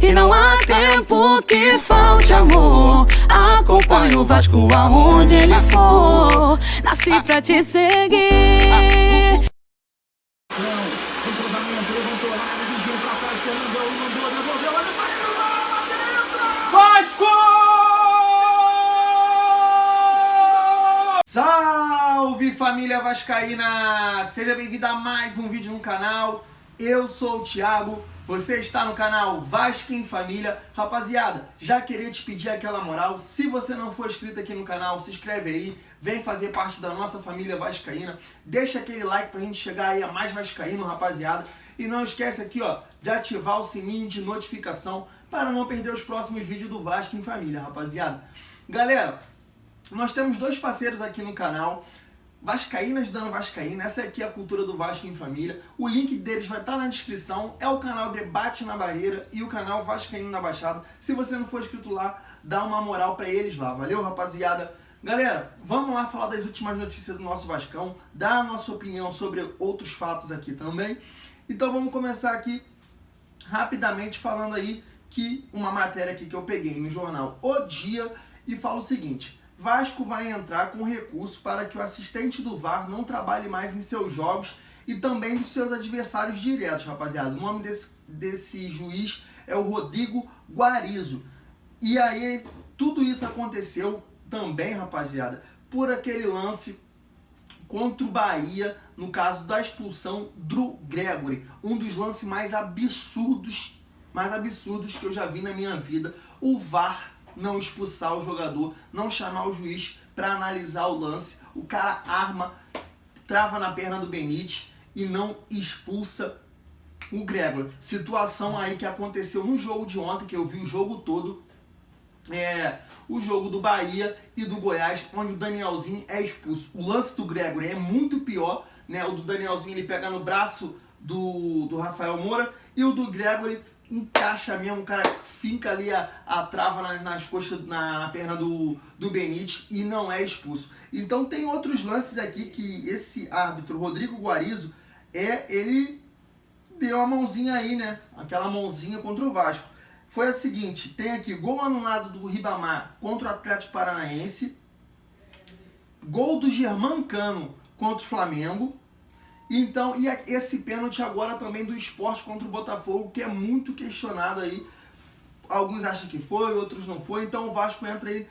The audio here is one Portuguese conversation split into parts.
E não há tempo que falte amor. Acompanhe o Vasco aonde ele for. Nasci pra te seguir. Vasco! Salve, família vascaína! Seja bem-vindo a mais um vídeo no canal. Eu sou o Thiago, você está no canal Vasco em Família. Rapaziada, já queria te pedir aquela moral. Se você não for inscrito aqui no canal, se inscreve aí, vem fazer parte da nossa família vascaína. Deixa aquele like pra gente chegar aí a mais vascaíno, rapaziada. E não esquece aqui, ó, de ativar o sininho de notificação para não perder os próximos vídeos do Vasco em Família, rapaziada. Galera, nós temos dois parceiros aqui no canal, Vascaína ajudando Vascaína. Essa aqui é a cultura do Vasco em Família. O link deles vai estar na descrição. É o canal Debate na Barreira e o canal Vascaíno na Baixada. Se você não for inscrito lá, dá uma moral pra eles lá. Valeu, rapaziada? Galera, vamos lá falar das últimas notícias do nosso Vascão, dar a nossa opinião sobre outros fatos aqui também. Então vamos começar aqui rapidamente falando aí que uma matéria aqui que eu peguei no jornal O Dia e fala o seguinte: Vasco vai entrar com recurso para que o assistente do VAR não trabalhe mais em seus jogos e também dos seus adversários diretos, rapaziada. O nome desse juiz é o Rodrigo Guarizo. E aí, tudo isso aconteceu também, rapaziada, por aquele lance contra o Bahia, no caso da expulsão do Gregory. Um dos lances mais absurdos que eu já vi na minha vida. O VAR não expulsar o jogador, não chamar o juiz para analisar o lance. O cara arma, trava na perna do Benítez e não expulsa o Gregory. Situação aí que aconteceu no jogo de ontem, que eu vi o jogo todo, o jogo do Bahia e do Goiás, onde o Danielzinho é expulso. O lance do Gregory é muito pior, né? O do Danielzinho ele pega no braço do Rafael Moura e o do Gregory encaixa mesmo, o cara finca ali a trava nas coxas, na perna do Benítez e não é expulso. Então tem outros lances aqui que esse árbitro, Rodrigo Guarizo, ele deu uma mãozinha aí, né? Aquela mãozinha contra o Vasco. Foi a seguinte: tem aqui gol anulado do Ribamar contra o Atlético Paranaense, gol do Germancano contra o Flamengo. Então, e esse pênalti agora também do Sport contra o Botafogo, que é muito questionado aí. Alguns acham que foi, outros não foi. Então o Vasco entra aí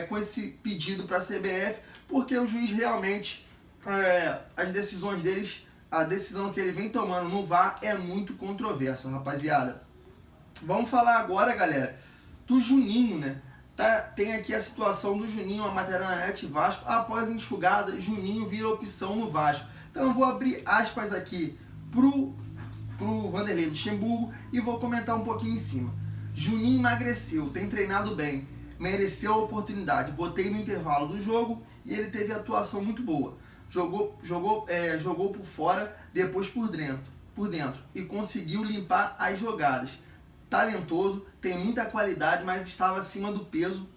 com esse pedido para a CBF, porque o juiz realmente, as decisões deles, a decisão que ele vem tomando no VAR é muito controversa, rapaziada. Vamos falar agora, galera, do Juninho, né? Tem aqui a situação do Juninho, a matéria na Net Vasco. Após a enxugada, Juninho vira opção no Vasco. Então eu vou abrir aspas aqui pro Vanderlei Luxemburgo e vou comentar um pouquinho em cima. Juninho emagreceu, tem treinado bem, mereceu a oportunidade. Botei no intervalo do jogo e ele teve atuação muito boa. Jogou por fora, depois por dentro e conseguiu limpar as jogadas. Talentoso, tem muita qualidade, mas estava acima do peso,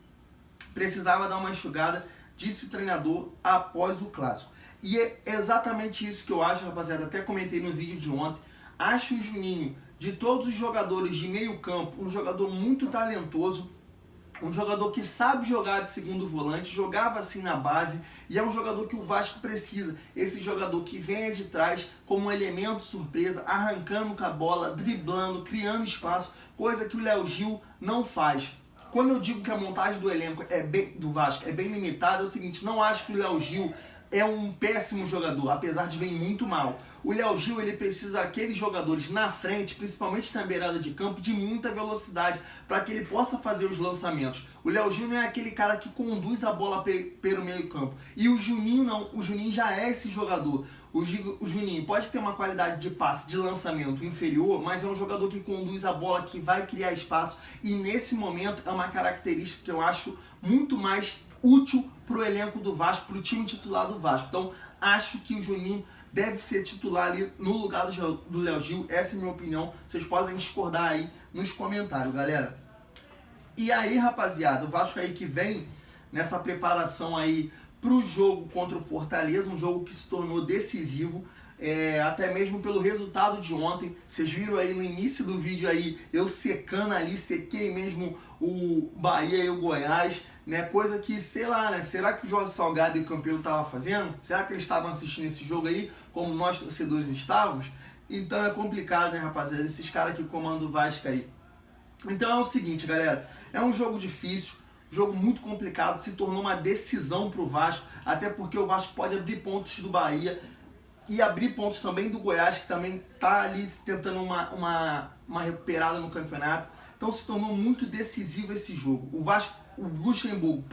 precisava dar uma enxugada, disse o treinador após o clássico. E é exatamente isso que eu acho, rapaziada. Até comentei no vídeo de ontem. Acho o Juninho, de todos os jogadores de meio campo, um jogador muito talentoso, um jogador que sabe jogar de segundo volante, jogava assim na base, e é um jogador que o Vasco precisa. Esse jogador que vem de trás como um elemento surpresa, arrancando com a bola, driblando, criando espaço, coisa que o Léo Gil não faz. Quando eu digo que a montagem do elenco do Vasco é bem limitada, é o seguinte: não acho que o Léo Gil é um péssimo jogador, apesar de vir muito mal. O Léo Gil, ele precisa daqueles jogadores na frente, principalmente na beirada de campo, de muita velocidade, para que ele possa fazer os lançamentos. O Léo Gil não é aquele cara que conduz a bola pelo meio campo. E o Juninho não, o Juninho já é esse jogador. O Juninho pode ter uma qualidade de passe, de lançamento inferior, mas é um jogador que conduz a bola, que vai criar espaço, e nesse momento é uma característica que eu acho muito mais útil para o elenco do Vasco, para o time titular do Vasco. Então, acho que o Juninho deve ser titular ali no lugar do Léo Gil. Essa é a minha opinião. Vocês podem discordar aí nos comentários, galera. E aí, rapaziada, o Vasco aí que vem nessa preparação aí para o jogo contra o Fortaleza, um jogo que se tornou decisivo. até mesmo pelo resultado de ontem. Vocês viram aí no início do vídeo aí, eu secando ali, sequei mesmo o Bahia e o Goiás, né? Coisa que, sei lá, né? Será que o Jorge Salgado e o Campelo estavam fazendo? Será que eles estavam assistindo esse jogo aí, como nós torcedores estávamos? Então é complicado, né, rapaziada? Esses caras que comandam o Vasco aí. Então é o seguinte, galera, é um jogo difícil, jogo muito complicado, se tornou uma decisão pro Vasco, até porque o Vasco pode abrir pontos do Bahia e abrir pontos também do Goiás, que também tá ali tentando uma recuperada no campeonato. Então se tornou muito decisivo esse jogo. O Vasco, o Luxemburgo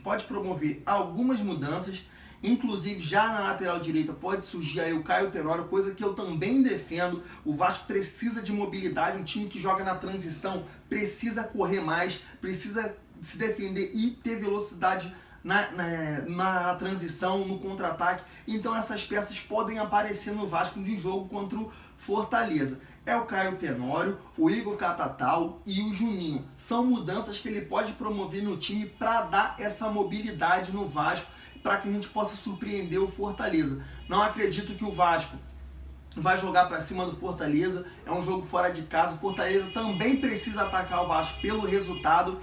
pode promover algumas mudanças, inclusive já na lateral direita pode surgir aí o Caio Tenório, coisa que eu também defendo. O Vasco precisa de mobilidade, um time que joga na transição precisa correr mais, precisa se defender e ter velocidade na transição, no contra-ataque. Então essas peças podem aparecer no Vasco de jogo contra o Fortaleza. É o Caio Tenório, o Igor Catatal e o Juninho. São mudanças que ele pode promover no time para dar essa mobilidade no Vasco, para que a gente possa surpreender o Fortaleza. Não acredito que o Vasco vai jogar para cima do Fortaleza, é um jogo fora de casa. O Fortaleza também precisa atacar o Vasco pelo resultado.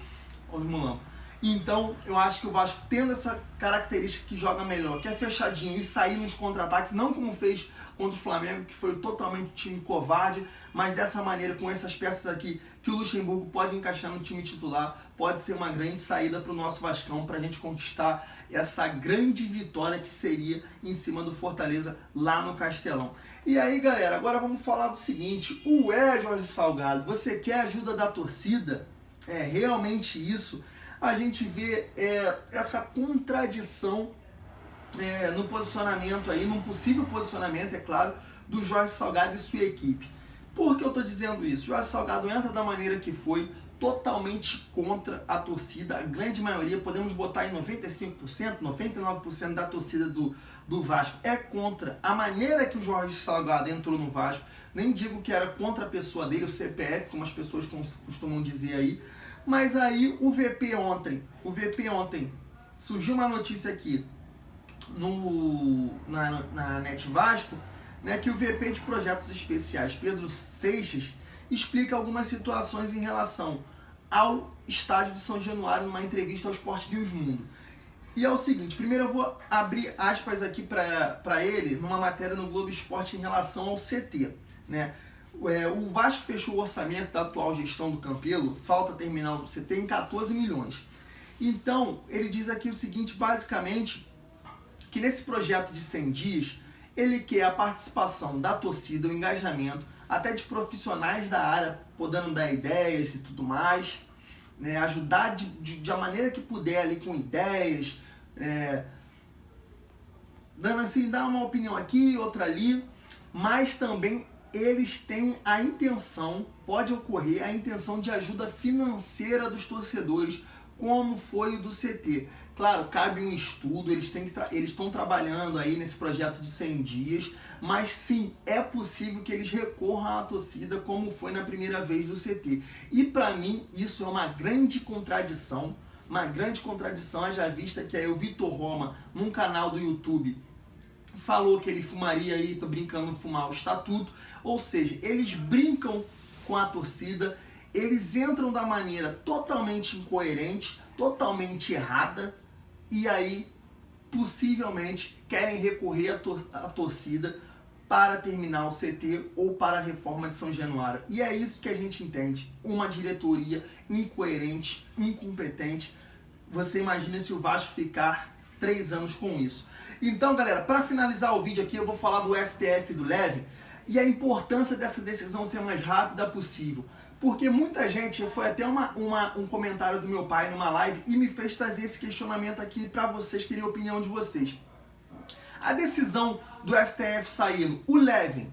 Os mulão. Então, eu acho que o Vasco, tendo essa característica que joga melhor, que é fechadinho e sair nos contra-ataques, não como fez contra o Flamengo, que foi totalmente time covarde, mas dessa maneira, com essas peças aqui, que o Luxemburgo pode encaixar no time titular, pode ser uma grande saída para o nosso Vascão, para a gente conquistar essa grande vitória que seria em cima do Fortaleza lá no Castelão. E aí, galera, agora vamos falar do seguinte: Jorge Salgado, você quer a ajuda da torcida? É realmente isso. A gente vê essa contradição no posicionamento aí, num possível posicionamento, é claro, do Jorge Salgado e sua equipe. Por que eu estou dizendo isso? Jorge Salgado entra da maneira que foi, totalmente contra a torcida, a grande maioria, podemos botar em 95%, 99% da torcida do Vasco é contra a maneira que o Jorge Salgado entrou no Vasco. Nem digo que era contra a pessoa dele, o CPF, como as pessoas costumam dizer aí. Mas aí o VP ontem, surgiu uma notícia aqui na Net Vasco, né, que o VP de Projetos Especiais, Pedro Seixas, explica algumas situações em relação ao estádio de São Januário numa entrevista ao Sport News Mundo. E é o seguinte, primeiro eu vou abrir aspas aqui para ele, numa matéria no Globo Esporte em relação ao CT, né? O Vasco fechou o orçamento da atual gestão do Campelo, falta terminar o CT, em 14 milhões. Então, ele diz aqui o seguinte, basicamente, que nesse projeto de 100 dias, ele quer a participação da torcida, o engajamento, até de profissionais da área, podendo dar ideias e tudo mais, né, ajudar de a maneira que puder ali com ideias, dando assim, dar uma opinião aqui, outra ali, mas também eles têm a intenção, pode ocorrer a intenção de ajuda financeira dos torcedores, como foi o do CT. Claro, cabe um estudo, eles estão trabalhando aí nesse projeto de 100 dias, mas sim, é possível que eles recorram à torcida, como foi na primeira vez do CT. E para mim, isso é uma grande contradição, haja vista que aí o Vitor Roma, num canal do YouTube, falou que ele fumaria aí, tô brincando, fumar o estatuto, ou seja, eles brincam com a torcida, eles entram da maneira totalmente incoerente, totalmente errada, e aí possivelmente querem recorrer à torcida para terminar o CT ou para a reforma de São Januário. E é isso que a gente entende, uma diretoria incoerente, incompetente. Você imagina se o Vasco ficar 3 anos com isso. Então, galera, para finalizar o vídeo aqui, eu vou falar do STF do Levin e a importância dessa decisão ser mais rápida possível. Porque muita gente, foi até um comentário do meu pai numa live e me fez trazer esse questionamento aqui para vocês, queria a opinião de vocês. A decisão do STF saindo, o Levin,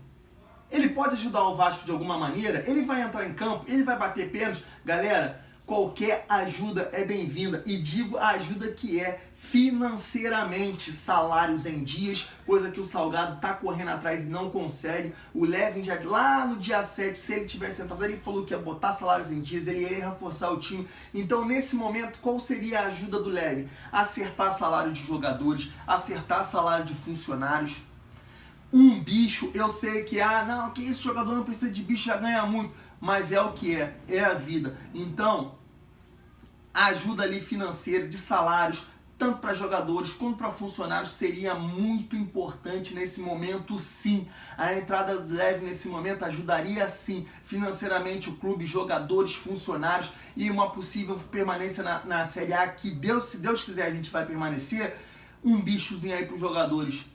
ele pode ajudar o Vasco de alguma maneira? Ele vai entrar em campo? Ele vai bater pênalti? Galera, qualquer ajuda é bem-vinda, e digo a ajuda que é financeiramente, salários em dias, coisa que o Salgado tá correndo atrás e não consegue. O Levin já lá no dia 7, se ele tivesse entrado, ele falou que ia botar salários em dias, ele ia reforçar o time. Então nesse momento, qual seria a ajuda do Levin? Acertar salário de jogadores, acertar salário de funcionários. um bicho, eu sei que, não, que esse jogador não precisa de bicho, já ganha muito, mas é o que é a vida. Então, a ajuda ali financeira, de salários, tanto para jogadores quanto para funcionários, seria muito importante nesse momento, sim. A entrada leve nesse momento ajudaria, sim, financeiramente o clube, jogadores, funcionários e uma possível permanência na Série A, que se Deus quiser a gente vai permanecer, um bichozinho aí para os jogadores.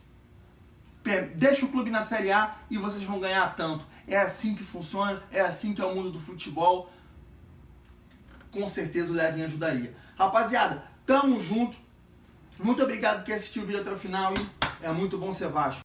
Deixa o clube na Série A e vocês vão ganhar tanto. É assim que funciona, é assim que é o mundo do futebol. Com certeza o Levin ajudaria. Rapaziada, tamo junto. Muito obrigado por assistiu o vídeo até o final e é muito bom ser Vasco.